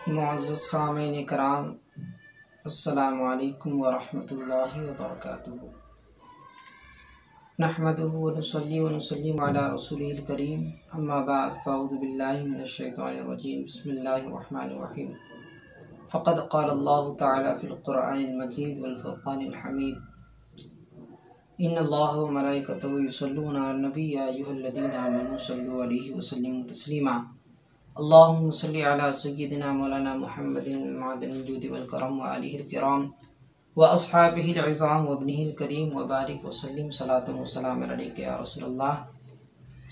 मुअज़्ज़ज़ सामीन कराम, अस्सलामु अलैकुम व रहमतुल्लाहि व बरकातुहू। नहमदुहु व नुसल्ली व नुसल्लिमु अला रसूलिहिल करीम, अम्मा बाद, फ़अऊज़ु बिल्लाहि मिनश शैतानिर रजीम, बिस्मिल्लाहिर रहमानिर रहीम। फ़क़द क़ाल अल्लाहु तआला फ़िल क़ुरआनिल मजीद वल फ़ुरक़ानिल हमीद, इन्नल्लाहा व मलाइकतहु युसल्लूना अलन नबी या अय्युहल्लज़ीना आमनू सल्लु अलैहि व सल्लिमू तस्लीमा। अल्लाहुम्मा सल्लि अला सय्यिदिना मौलाना मुहम्मदिन मअदनिल जुदी वल करम व आलिहिल किराम व अस्हाबिहिल इज़ाम व इब्निहिल करीम व बारिक व सल्लिम सलातन व सलामन अलैका या रसूलल्लाह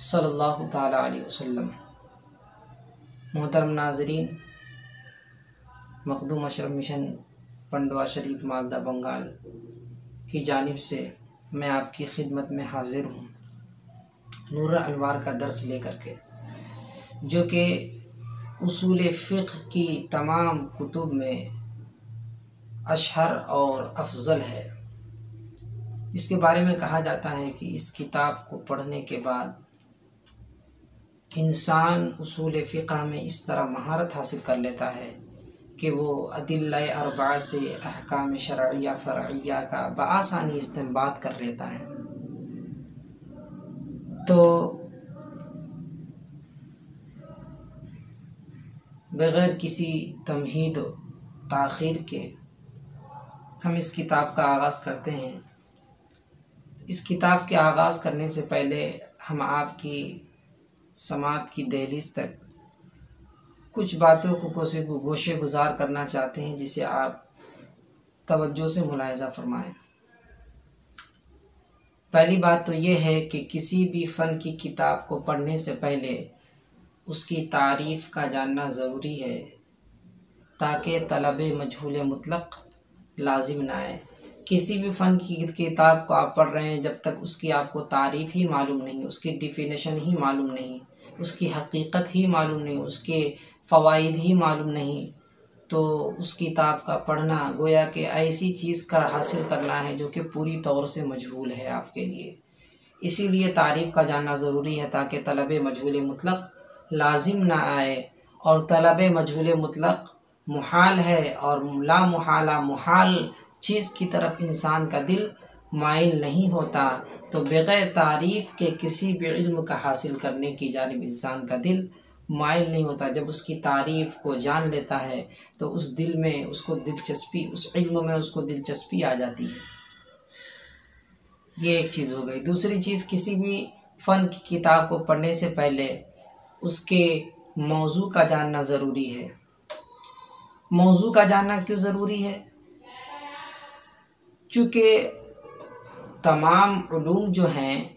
सल्लल्लाहु तआला अलैहि वसल्लम। मोहतरम नाज़रीन, मखदूम अशरफ मिशन पंडवा शरीफ मालदा बंगाल की जानिब से मैं आपकी खिदमत में हाजिर हूँ नूर अनवार का दर्स लेकर के, जो कि उसूल फ़िक़्ह की तमाम कुतुब में अशहर और अफजल है। इसके बारे में कहा जाता है कि इस किताब को पढ़ने के बाद इंसान उसूल फ़िक़्ह में इस तरह महारत हासिल कर लेता है कि वो अदिल्ला अरबा से अहकाम शरइया फ़रइया का बआसानी इस्तेंबात कर लेता है। तो बग़ैर किसी तमहीद ताख़ीर के हम इस किताब का आगाज़ करते हैं। इस किताब के आगाज़ करने से पहले हम आपकी समात की दहलीज़ तक कुछ बातों को गोशे गुज़ार करना चाहते हैं, जिसे आप तवज्जो से मुलाहिज़ा फरमाएं। पहली बात तो ये है कि किसी भी फ़न की किताब को पढ़ने से पहले उसकी तारीफ़ का जानना ज़रूरी है, ताकि तलब मजहूल मुतलक लाजिम ना आए। किसी भी फ़न की किताब को आप पढ़ रहे हैं, जब तक उसकी आपको तारीफ़ ही मालूम नहीं, उसकी डिफ़िनेशन ही मालूम नहीं, उसकी हकीकत ही मालूम नहीं, उसके फ़वाइद ही मालूम नहीं, तो उस किताब का पढ़ना गोया कि ऐसी चीज़ का हासिल करना है जो कि पूरी तौर से मजहूल है आपके लिए। इसीलिए तारीफ़ का जानना ज़रूरी है, ताकि तलब मजहूल मुतलक लाजिम ना आए। और तलब मजहूल मुतलक मुहाल है, और ला मुहाला मुहाल चीज़ की तरफ इंसान का दिल माइल नहीं होता। तो बग़ैर तारीफ़ के किसी भी इल्म का हासिल करने की जानिब इंसान का दिल माइल नहीं होता। जब उसकी तारीफ़ को जान लेता है तो उस दिल में उसको दिलचस्पी, उस इल्म में उसको दिलचस्पी आ जाती है। ये एक चीज़ हो गई। दूसरी चीज़, किसी भी फ़न की किताब को पढ़ने से पहले उसके मौजू का जानना ज़रूरी है। मौजू का जानना क्यों ज़रूरी है? चूँकि तमाम उलूम जो हैं,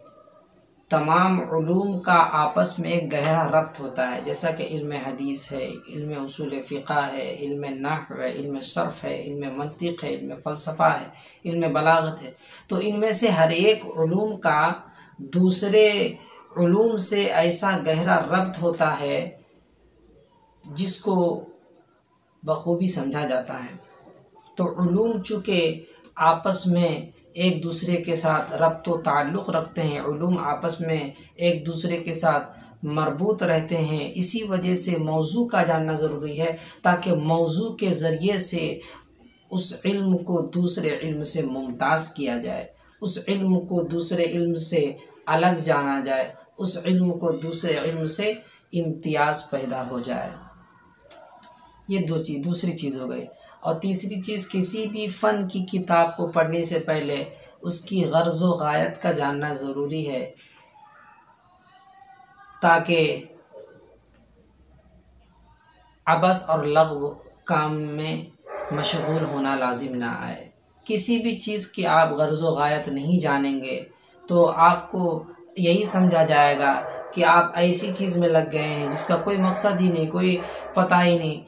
तमाम उलूम का आपस में एक गहरा रब्त होता है। जैसा कि इल्म हदीस है, इल्म उसूल फ़िक़्ह है, इल्म नहव है, इल्म सर्फ़ है, इल्म मंतिक़ है, इल्म फ़लसफ़ा है, इल्म बलागत है। तो इनमें से हर एक उलूम का दूसरे उलूम से ऐसा गहरा रब्त होता है जिसको बखूबी समझा जाता है। तो उलूम चूँकि आपस में एक दूसरे के साथ रब्त व ताल्लुक़ रखते हैं, उलूम आपस में एक दूसरे के साथ मरबूत रहते हैं, इसी वजह से मौजू का जानना ज़रूरी है, ताकि मौजू के ज़रिए से उस इल्म को दूसरे इल्म से मुमताज़ किया जाए, उस इल्म को दूसरे इल्म से अलग जाना जाए, उस इल्म को दूसरे इल्म से इम्तियाज़ पैदा हो जाए। ये दूसरी चीज़ हो गई। और तीसरी चीज़, किसी भी फ़न की किताब को पढ़ने से पहले उसकी गर्ज़ व गायत का जानना ज़रूरी है, ताकि अबस और लग़्व काम में मशगूल होना लाजिम ना आए। किसी भी चीज़ की आप गर्ज़ व गायत नहीं जानेंगे तो आपको यही समझा जाएगा कि आप ऐसी चीज़ में लग गए हैं जिसका कोई मकसद ही नहीं, कोई पता ही नहीं।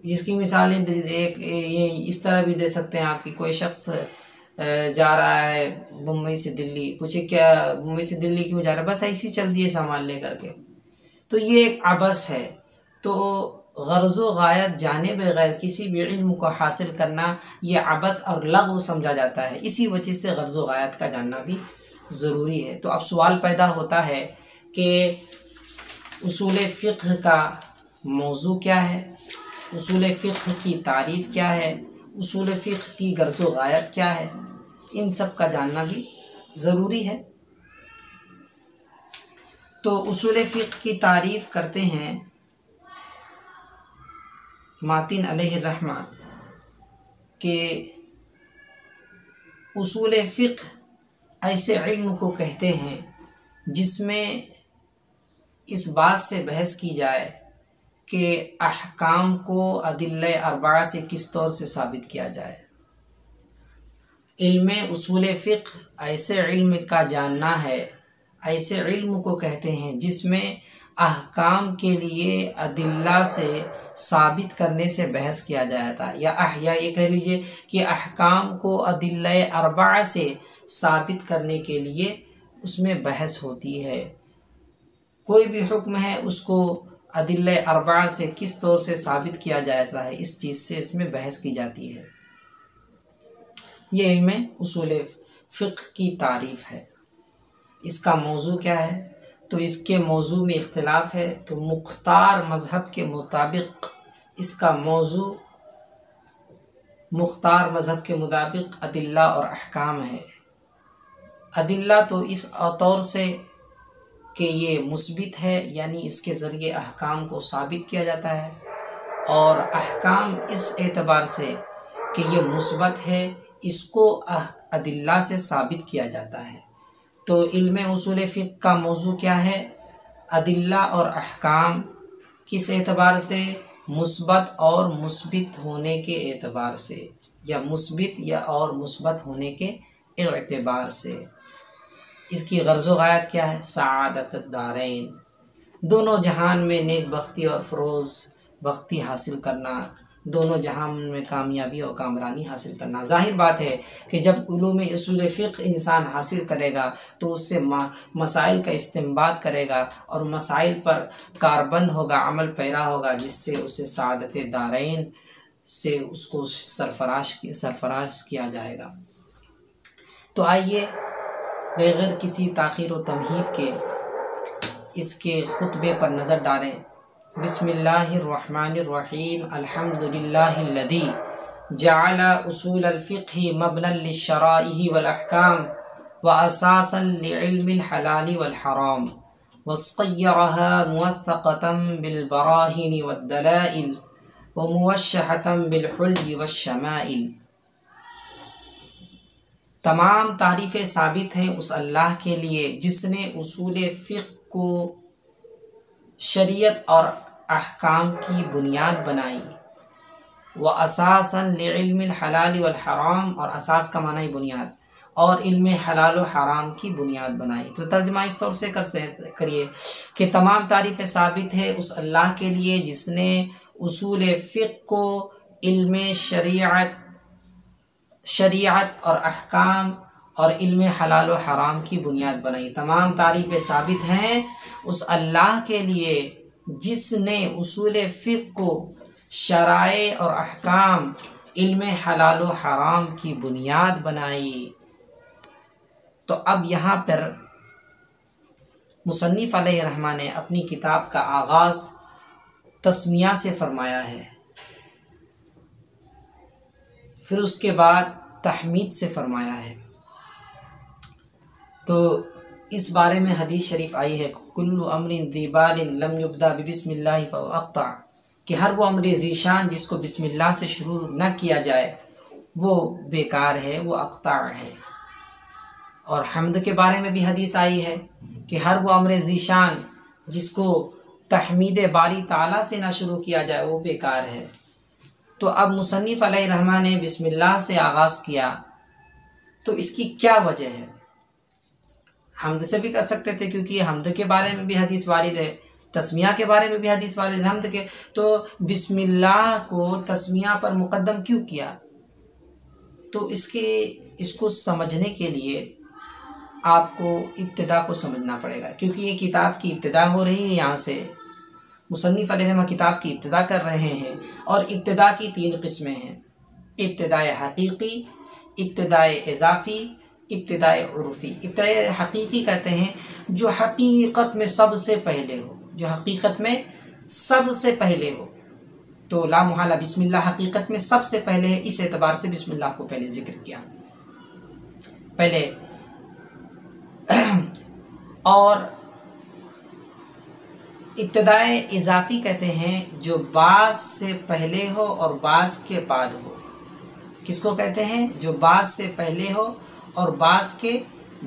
जिसकी मिसालें ये इस तरह भी दे सकते हैं आप कि कोई शख्स जा रहा है मुंबई से दिल्ली, पूछे क्या मुंबई से दिल्ली क्यों जा रहा है? बस ऐसे ही चल दिए सामान लेकर के। तो ये एक अबस है। तो गर्ज़ व गायत जाने बगैर किसी भी इल्म को हासिल करना ये अबस और लग़्व समझा जाता है। इसी वजह से गर्ज़ व गायत का जानना भी ज़रूरी है। तो अब सवाल पैदा होता है कि उसूल फ़िक़्ह का मौजू क्या है, उसूल फ़िक़्ह की तारीफ़ क्या है, उसूल फ़िक़्ह की गर्ज़ व गायत क्या है, इन सब का जानना भी ज़रूरी है। तो उसूल फ़िक़्ह की तारीफ़ करते हैं मातिन अलैहिर्रहमा के उसूल फ़िक़्ह ऐसे इल्म को कहते हैं जिसमें इस बात से बहस की जाए कि अहकाम को अदिल्ले अरबा से किस तौर से साबित किया जाए। इल्म उसूल फ़िक़्ह ऐसे इल्म का जानना है, ऐसे इल्म को कहते हैं जिसमें अहकाम के लिए अदिल्ला से साबित करने से बहस किया जाता है, या ये कह लीजिए कि अहकाम को अदिल्ले अरबा से साबित करने के लिए उसमें बहस होती है। कोई भी हुक्म है उसको अदिल्ले अरबा से किस तौर से साबित किया जाता है, इस चीज़ से इसमें बहस की जाती है। ये इल्म उसूल फ़िक़्ह की तारीफ़ है। इसका मौजू क्या है, तो इसके मौजू में इख्तिलाफ है। तो मुख्तार मज़हब के मुताबिक इसका मौजू मुख्तार मज़हब के मुताबिक अदिल्ला और अहकाम है। अदिल्ला तो इस तौर से कि ये मुस्बित है, यानी इसके ज़रिए अहकाम को साबित किया जाता है, और अहकाम इस एतबार से कि ये मुस्बत है, इसको अदिल्ला से साबित किया जाता है। तो इल्म उसूल फ़िक़्ह का मौजू क्या है, अदिल्ला और अहकाम किस एतबार से, मुस्बत और मुस्बित होने के एतबार से, या मुस्बित या और मुस्बत होने के एतबार से। इसकी गर्ज़ व गायत क्या है, सआदत दारैन, दोनों जहान में नेक बख्ती और फ़रोज़ बख्ती हासिल करना, दोनों जहान में कामयाबी और कामरानी हासिल करना। ज़ाहिर बात है कि जब उलूम उसूल फ़िक़्ह इंसान हासिल करेगा तो उससे मसाइल का इस्तिंबात करेगा और मसाइल पर कारबंद होगा, अमल पैरा होगा, जिससे उसे सआदत दारैन से उसको सरफराज किया जाएगा। तो आइए बग़ैर किसी ताख़ीर व तमहीद के इसके खुतबे पर नज़र डालें। बिस्मिल्लाहिर्रहमानिर्रहीम, अल्हम्दुलिल्लाहिल्लज़ी जअल उसूल अल-फ़िक़्हि मबनन लिश्शराइहि वल अहकाम व असासन लिइल्मिल हलाल वल हराम वस्क़य्यरहा मुवत्थक़तन बिल बराहीन वद दलाइल व मुवश्शहतन बिल हुल्य वश्शमाइल। तमाम तारीफ़ें साबित हैं उस अल्लाह के लिए जिसने उसूल फ़िक़्ह को शरीयत और अहकाम की बुनियाद बनाई। व असासन लिइल्मिल हलाल वल हराम, और असास का माना ही बुनियाद, और इल्म हलाल व हराम की बुनियाद बनाई। तो तर्जुमा इस तौर से करिए कि तमाम तारीफ़ें साबित है उस अल्लाह के लिए जिसने उसूल फ़िक़्ह को इल्म शरीयत और अहकाम और इल्म हलाल व हराम की बुनियाद बनाई। तमाम तारीफ़ें साबित हैं उस अल्लाह के लिए जिसने उसूल फ़िक़्ह को शराए और अहकाम इल्म हलाल व हराम की बुनियाद बनाई। तो अब यहाँ पर मुसन्निफ़ अलैहिर्रहमा ने अपनी किताब का आगाज़ तस्मिया से फरमाया है, फिर उसके बाद तहमीद से फरमाया है। तो इस बारे में हदीस शरीफ आई है, कुल्लु अम्रिन दीबालिन लम युब्दा बिस्मिल्लाहि फहुव अक़्ता, कि हर वो अम्र ज़ीशान जिसको बिस्मिल्लाह से शुरू न किया जाए वो बेकार है, वो अक़्ता है। और हम्द के बारे में भी हदीस आई है कि हर वो अम्र ज़ीशान जिसको तहमीद बारी ताला से ना शुरू किया जाए वो बेकार है। तो अब मुसन्निफ़ अलैहिर्रहमा ने बिस्मिल्लाह से आगाज़ किया, तो इसकी क्या वजह है। हम्द से भी कर सकते थे क्योंकि हम्द के बारे में भी हदीस वारिद है, तस्मिया के बारे में भी हदीस वारिद है हम्द के, तो बिस्मिल्लाह को तस्मिया पर मुक़द्दम क्यों किया। तो इसको समझने के लिए आपको इब्तिदा को समझना पड़ेगा, क्योंकि ये किताब की इब्तिदा हो रही है। यहाँ से मुसन्निफ़ अलैहिर्रहमा किताब की इब्तिदा कर रहे हैं, और इब्तिदा की 3 किस्में हैं, इब्तिदाए हकीकी, इब्तिदाए इज़ाफ़ी, इब्तिदाए उर्फ़ी। इब्तिदाए हकीकी कहते हैं जो हकीकत में सबसे पहले हो, जो हकीकत में सबसे पहले हो, तो ला मुहाला बिस्मिल्लाह हकीकत में सबसे पहले है, इस एतबार से बिस्मिल्लाह को पहले जिक्र किया पहले। और इब्तिदाए इजाफी कहते हैं जो बास से पहले हो और बास के बाद हो। किसको कहते हैं? जो बास से पहले हो और बास के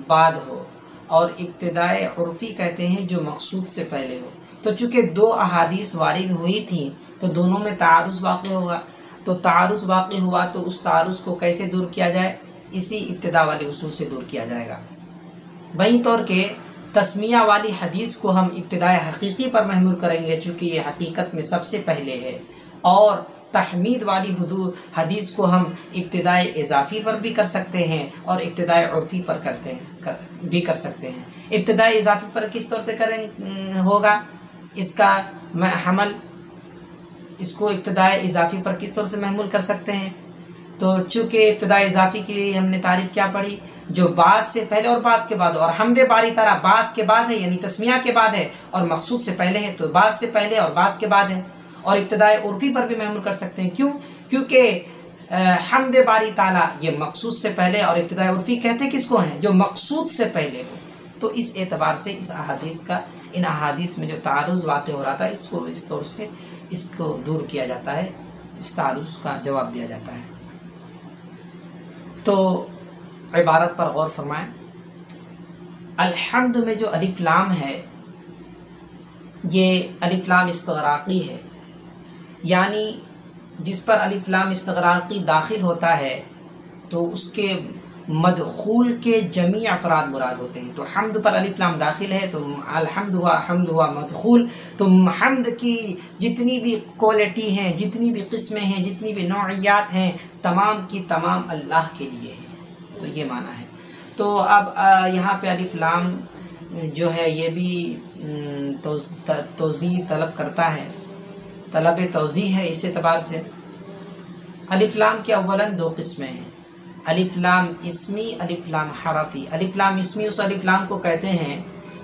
बाद हो। और इब्तिदाए उर्फ़ी कहते हैं जो मकसूद से पहले हो। तो चूँकि दो अहादीस वारिद हुई थी तो दोनों में तारुज़ वाक़ई होगा, तो तारुज़ वाक़ई हुआ तो उस तारुज़ को कैसे दूर किया जाए? इसी इब्तिदा वाले उसूल से दूर किया जाएगा। वहीं तौर के तस्मिया वाली हदीस को हम इब्तिदाए हकीकी पर महमूल करेंगे चूँकि ये हकीकत में सबसे पहले है, और तहमीद वाली हदीस को हम इब्तिदाए इजाफ़ी पर भी कर सकते हैं और इब्तिदाए उर्फ़ी पर भी कर सकते हैं। इब्तिदाए इजाफ़ी पर किस तौर से होगा इसका हमल, इसको इब्तिदाए इजाफ़ी पर किस तौर से महमूल कर सकते हैं? तो चूँकि इब्तिदाए इजाफ़ी की हमने तारीफ़ क्या पढ़ी, जो बास से पहले और बास के बाद, और हमदे बारी तारा बास के बाद है यानी तस्मिया के बाद है, और मकसूद से पहले है तो बास से पहले और बास के बाद है। और इब्तिदाए उर्फ़ी पर भी महमूल कर सकते हैं। क्यों? क्योंकि हमदे बारी ताला ये मकसूद से पहले, और इब्तिदाए उर्फ़ी कहते किसको हैं? जो मकसूद से पहले हो। तो इस एतबार से इस अहादीस का, इन अहादीस में जो तारुज़ वाक़ई हो रहा था इसको इस तौर से इसको दूर किया जाता है, इस तारुज़ का जवाब दिया जाता है। तो इबारत पर गौर फरमाएं। अल्हम्द में जो अलिफ लाम है ये अलिफ लाम इस्तग़राक़ी है, यानी जिस पर अलिफ लाम इस्तग़राक़ी दाखिल होता है तो उसके मदखूल के जमी अफराद मुराद होते हैं। तो हम्द पर अलिफ लाम दाखिल है तो अलहम्द हुआ, हम्द हुआ मदखूल। तो हम्द की जितनी भी क्वालिटी हैं, जितनी भी किस्में हैं, जितनी भी नौइयात हैं, तमाम की तमाम अल्लाह के लिए है। तो ये माना है। तो अब यहाँ पे अलिफ लाम जो है ये भी तोज़ी तलब करता है, तलब तोज़ी है। इस एतबार से अलिफ लाम के अव्वलन दो किस्में हैं, अलिफ लाम इस्मी, अलिफ लाम हरफ़ी। अलिफ लाम इस्मी उस अलिफ लाम को कहते हैं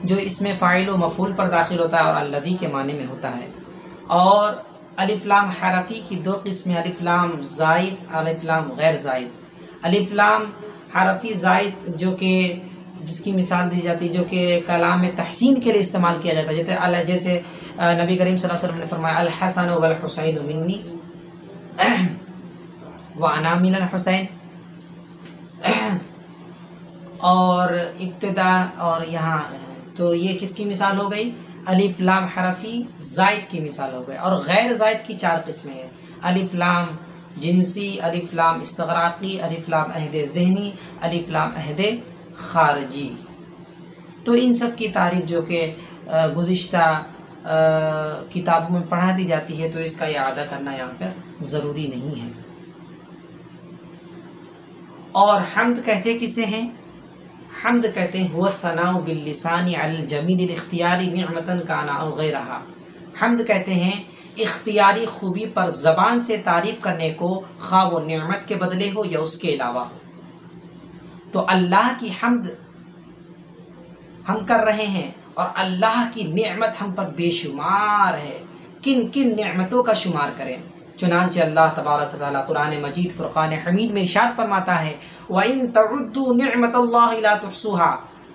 जो इसमें फ़ाइल व मफ़ूल पर दाखिल होता है और अल्लज़ी के माने में होता है। और अलिफ लाम हरफ़ी की दो किस्में, अलिफ लाम ज़ाइद, अलिफ लाम गैर ज़ाइद। अलिफ लाम हरफ़ी ज़ाइद जो कि जिसकी मिसाल दी जाती है, जो कि कलाम में तहसीन के लिए इस्तेमाल किया जाता है, जैसे नबी करीम सल्लल्लाहु अलैहि वसल्लम ने फरमाया अल हसन वल हुसैन मिन्नी व अना मिनल हुसैन। और इब्तिदा और यहाँ तो ये किसकी मिसाल हो गई? अलिफ लाम हरफ़ी ज़ाइद की मिसाल हो गई। और गैर ज़ाइद की चार किस्में हैं, अलिफ लाम जिनसी, अलिफ लाम इस्तग़राक़ी, अलिफ लाम अहद ज़हनी, अलिफ लाम अहद ख़ारजी। तो इन सब की तारीफ़ जो कि गुज़िश्ता किताबों में पढ़ा दी जाती है तो इसका याद करना यहाँ पर ज़रूरी नहीं है। और हम्द कहते किसे हैं? हम्द कहते हैं हुवा सनाउ बिल लिसानी अल जमील इख्तियारी निअमतन काना औ गैरहा। हम्द कहते हैं इख्तियारी खूबी पर ज़बान से तारीफ़ करने को, खा वो निअमत के बदले हो या उसके अलावा हो। तो अल्लाह की हम्द हम कर रहे हैं और अल्लाह की नेमत हम पर बेशुमार है। किन किन नेमतों का शुमार करें? चुनांचे अल्लाह तबारक व तआला कुरान मजीद फ़ुरक़ान हमीद में इरशाद फरमाता है व इन तउद्दू निअमतल्लाहि ला तुहसूहा,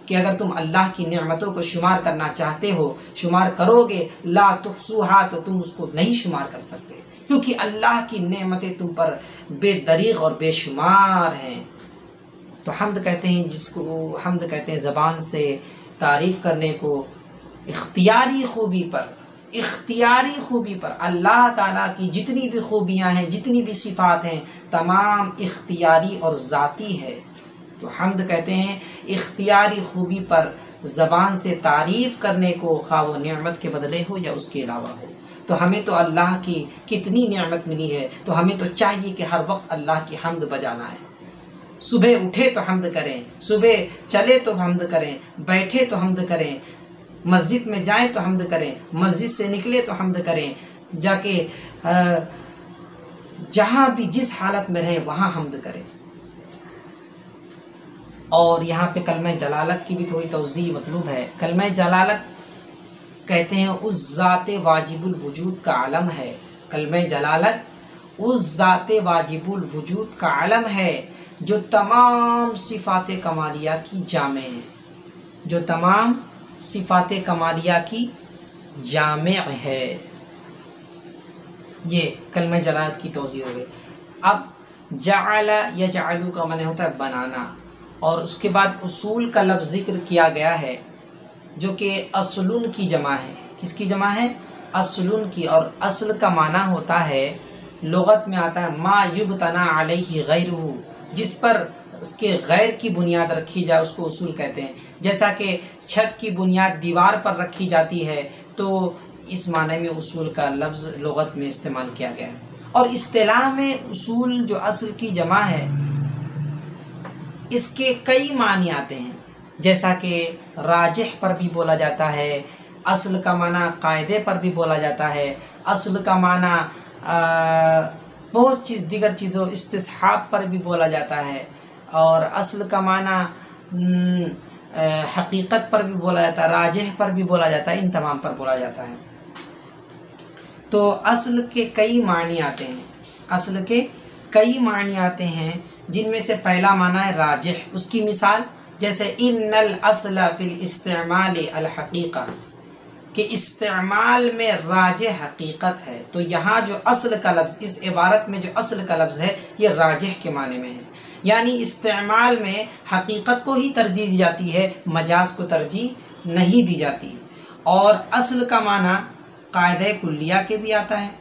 कि अगर तुम अल्लाह की नेमतों को शुमार करना चाहते हो, शुमार करोगे, ला तुहसूहा तो तुम उसको नहीं शुमार कर सकते, क्योंकि अल्लाह की नेमतें तुम पर बेदरीग़ और बेशुमार हैं। तो हम्द कहते हैं, जिसको हम्द कहते हैं ज़बान से तारीफ़ करने को इख्तियारी खूबी पर अल्लाह ताला की जितनी भी खूबियाँ हैं, जितनी भी सिफ़ात हैं, तमाम इख्तियारी और ज़ाती है। तो हम्द कहते हैं इख्तियारी खूबी पर ज़बान से तारीफ़ करने को, खा वो नेमत के बदले हो या उसके अलावा हो। तो हमें तो अल्लाह की कितनी नेमत मिली है, तो हमें तो चाहिए कि हर वक्त अल्लाह की हम्द बजाना है। सुबह उठे तो हम्द करें, सुबह चले तो हम्द करें, बैठे तो हम्द करें, मस्जिद में जाएं तो हम्द करें, मस्जिद से निकले तो हम्द करें, जाके जहाँ भी जिस हालत में रहे वहाँ हम्द करें। और यहाँ पे कलमा जलालत की भी थोड़ी तवज़ी मतलूब है। कलमा जलालत कहते हैं उस ज़ात वाजिबुल वजूद का आलम है। कलमे जलालत उस ज़ाते वाजिबुल वजूद का अलम है जो तमाम सिफ़ात कमालिया की जामे है, जो तमाम सिफ़ात कमालिया की जामे है। ये कलमे जलालत की तौज़ी हो गई। अब जअला यजअलु का माने होता है बनाना, और उसके बाद उसूल का लफ्ज़ ज़िक्र किया गया है जो कि असलुन की जमा है। किसकी जमा है? असलुन की। और असल का माना होता है, लुगत में आता है मा युबतना अलैहि गैरुहु, जिस पर उसके गैर की बुनियाद रखी जाए उसको उसूल कहते हैं। जैसा कि छत की बुनियाद दीवार पर रखी जाती है, तो इस माने में उसूल का लफ्ज़ लुगत में इस्तेमाल किया गया है। और इस्तिलाह में उसूल जो असल की जमा है, इसके कई मानी आते हैं। जैसा कि राजिह पर भी बोला जाता है, असल का माना कायदे पर भी बोला जाता है, असल का माना बहुत दीगर चीज़ों इस्तिसहाब पर भी बोला जाता है, और असल का माना हकीकत पर भी बोला जाता है, राजिह पर भी बोला जाता है, इन तमाम पर बोला जाता है। तो असल के कई मानी आते हैं, असल के कई मानी आते हैं, जिनमें से पहला माना है राजिह। उसकी मिसाल जैसे इन्नल अस्ल फिल इस्तेमाल अल हकीका, कि इस्तेमाल में राजिह हकीकत है। तो यहाँ जो असल का लफ्ज़, इस इबारत में जो असल का लफ्ज़ है, ये राजिह के माने में है। यानी इस्तेमाल में हकीकत को ही तरजीह दी जाती है, मजाज को तरजीह नहीं दी जाती। और असल का माना कायदे कुल्लिया के भी आता है।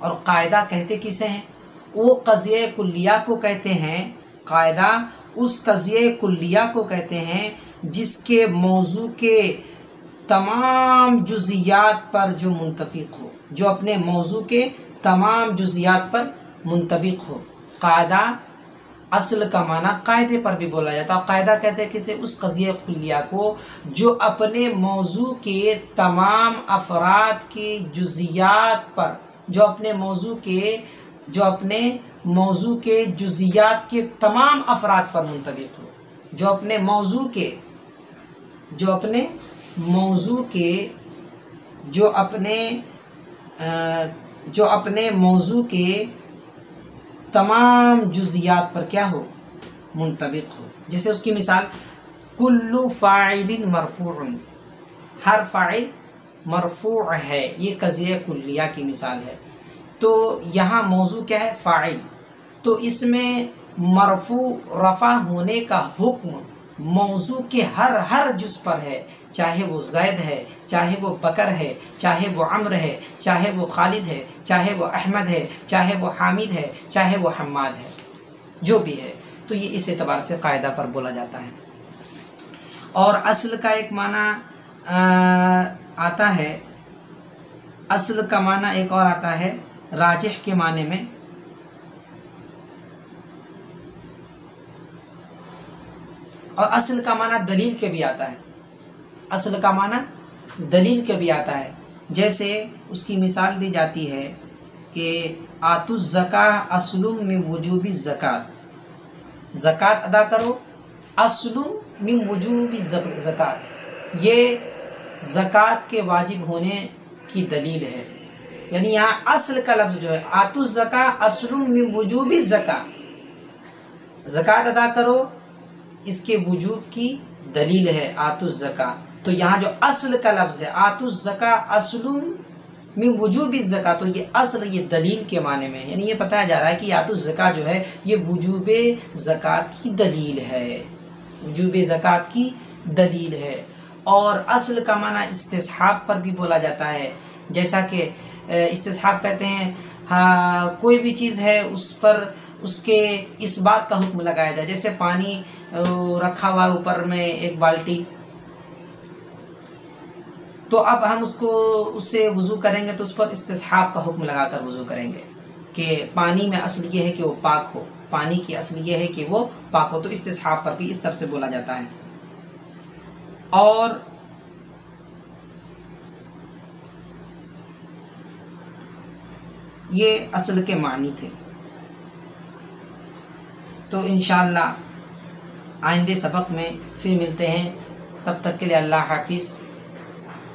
और कायदा कहते किसे हैं? वो क़ज़िए कुल्लिया को कहते हैं। कायदा उस क़ज़िए कुल्लिया को कहते हैं जिसके मौजू के तमाम जुज़ियात पर जो मुंतबिक हो, जो अपने मौजू के तमाम जुज़ियात पर मुंतबिक हो। कायदा असल का माना कायदे पर भी बोला जाता है। कायदा कहते हैं किसे? उस क़ज़िए कुल्लिया को जो अपने मौजू के तमाम अफराद की जुज़ियात पर, जो अपने मौजू के जुज़ियात के तमाम अफराद पर मुंतबिक हो, जो अपने मौजू के तमाम जुज़ियात पर क्या हो? मुंतबिक हो। जैसे उसकी मिसाल कुल्लु फ़ाइलिन मरफ़ूउन, हर फ़ाइल मरफ़ू है, ये क़ज़िए कुल्लिया की मिसाल है। तो यहाँ मौजू क्या है? फ़ाइल। तो इसमें मरफ़ू रफ़ा होने का हुक्म मौजू के हर जुज़ पर है, चाहे वो ज़ैद है, चाहे वो बकर है, चाहे वो अम्र है, चाहे वो खालिद है, चाहे वो अहमद है, चाहे वो हामिद है, चाहे वो हम्माद है, जो भी है। तो ये इस एतबार से कायदा पर बोला जाता है। और असल का एक माना आता है, असल का माना एक और आता है राजिह के माने में। और असल का माना दलील के भी आता है, असल का माना दलील के भी आता है। जैसे उसकी मिसाल दी जाती है कि आतुज़ ज़का असलुम मिन वुजूबि ज़कात, ज़कात अदा करो असलुम मिन वुजूबि ज़कात, ये ज़कात के वाजिब होने की दलील है। यानी यहाँ असल का लफ्ज़ जो है आतुज़ ज़का असलुम मिन वुजूबि ज़कात, ज़कात अदा करो इसके वजूब की दलील है आतुज़ ज़का। तो यहाँ जो असल का लफ्ज़ है आतुज़ ज़का असलुम मिन वजूबि ज़का, तो ये असल ये दलील के माने में है। यानी ये बताया जा रहा है कि आतुज़ ज़का जो है ये वजूबे ज़कात की दलील है, वजूबे ज़कात की दलील है। और असल का माना इस्तिसहाब पर भी बोला जाता है। जैसा कि इस्तिसहाब कहते हैं, हाँ कोई भी चीज़ है उस पर उसके इस बात का हुक्म लगाया जाए। जैसे पानी रखा हुआ ऊपर में एक बाल्टी, तो अब हम उससे वज़ू करेंगे तो उस पर इस्तिसहाब का हुक्म लगाकर वज़ू करेंगे कि पानी में असल ये है कि वो पाक हो, पानी की असल ये है कि वो पाक हो। तो इस्तिसहाब पर भी इस तरह से बोला जाता है। और ये असल के मानी थे। तो इंशाअल्लाह आइंदे सबक में फिर मिलते हैं। तब तक के लिए अल्लाह हाफिज़।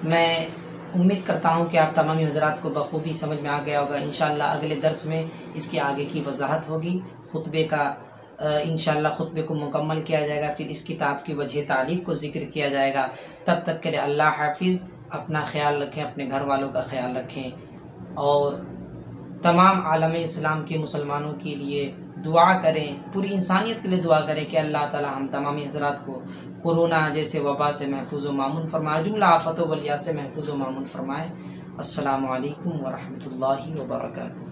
मैं उम्मीद करता हूँ कि आप तमामी हज़रात को बखूबी समझ में आ गया होगा। इंशाअल्लाह अगले दर्स में इसकी आगे की वजाहत होगी। खुतबे का इंशाअल्लाह खुतबे को मुकम्मल किया जाएगा, फिर इस किताब की वजह तालीफ को ज़िक्र किया जाएगा। तब तक के लिए अल्लाह हाफिज़। अपना ख्याल रखें, अपने घर वालों का ख्याल रखें और तमाम आलम इस्लाम के मुसलमानों के लिए दुआ करें, पूरी इंसानियत के लिए दुआ करें कि अल्लाह ताला हम तमामी हज़रात को कोरोना जैसे वबा से महफूज व मामून फरमाए, जुमला आफत व बलिया से महफूज व मामून फरमाए। अस्सलामु अलैकुम व रहमतुल्लाहि व बरकातुहू।